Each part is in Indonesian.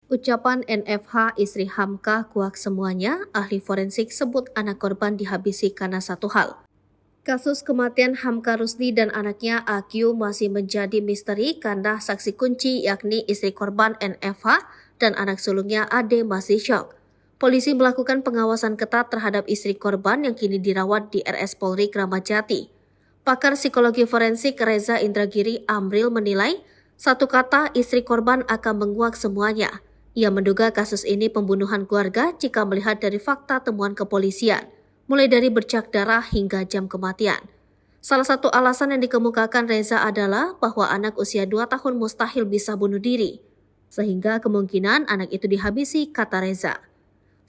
Ucapan NFH istri Hamka kuak semuanya, ahli forensik sebut anak korban dihabisi karena satu hal. Kasus kematian Hamka Rusdi dan anaknya AQ masih menjadi misteri karena saksi kunci yakni istri korban NFH dan anak sulungnya Ade masih syok. Polisi melakukan pengawasan ketat terhadap istri korban yang kini dirawat di RS Polri Kramat Jati. Pakar psikologi forensik Reza Indragiri Amril menilai, satu kata istri korban akan menguak semuanya. Ia menduga kasus ini pembunuhan keluarga jika melihat dari fakta temuan kepolisian, mulai dari bercak darah hingga jam kematian. Salah satu alasan yang dikemukakan Reza adalah bahwa anak usia 2 tahun mustahil bisa bunuh diri, sehingga kemungkinan anak itu dihabisi, kata Reza.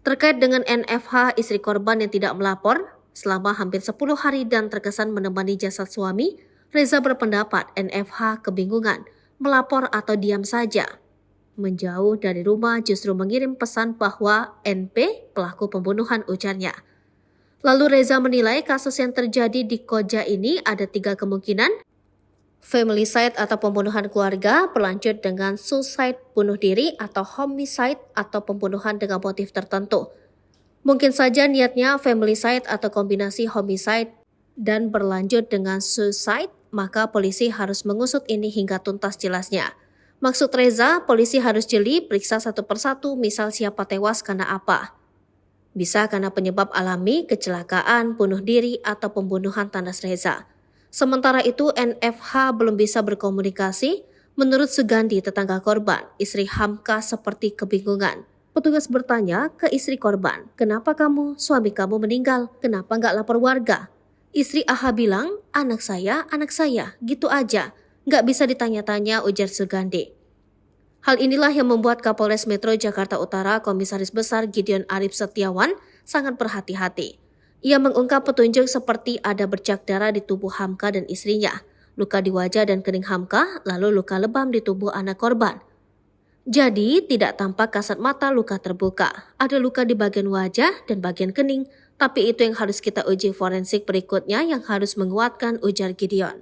Terkait dengan NFH, istri korban yang tidak melapor selama hampir 10 hari dan terkesan menemani jasad suami, Reza berpendapat NFH kebingungan, melapor atau diam saja. Menjauh dari rumah justru mengirim pesan bahwa NP pelaku pembunuhan, ujarnya. Lalu Reza menilai kasus yang terjadi di Koja ini ada 3 kemungkinan. Feminicide atau pembunuhan keluarga berlanjut dengan suicide bunuh diri atau homicide atau pembunuhan dengan motif tertentu. Mungkin saja niatnya feminicide atau kombinasi homicide dan berlanjut dengan suicide, maka polisi harus mengusut ini hingga tuntas jelasnya. Maksud Reza, polisi harus jeli periksa satu persatu, misal siapa tewas karena apa. Bisa karena penyebab alami, kecelakaan, bunuh diri, atau pembunuhan, tandas Reza. Sementara itu, NFH belum bisa berkomunikasi. Menurut Sugandi, tetangga korban, istri Hamka seperti kebingungan. Petugas bertanya ke istri korban, kenapa suami kamu meninggal? Kenapa nggak lapor warga? Istri AH bilang, anak saya, gitu aja. Nggak bisa ditanya-tanya, ujar Sugandi. Hal inilah yang membuat Kapolres Metro Jakarta Utara Komisaris Besar Gideon Arif Setiawan sangat berhati-hati. Ia mengungkap petunjuk seperti ada bercak darah di tubuh Hamka dan istrinya, luka di wajah dan kening Hamka, lalu luka lebam di tubuh anak korban. Jadi, tidak tampak kasat mata luka terbuka. Ada luka di bagian wajah dan bagian kening, tapi itu yang harus kita uji forensik berikutnya yang harus menguatkan, ujar Gideon.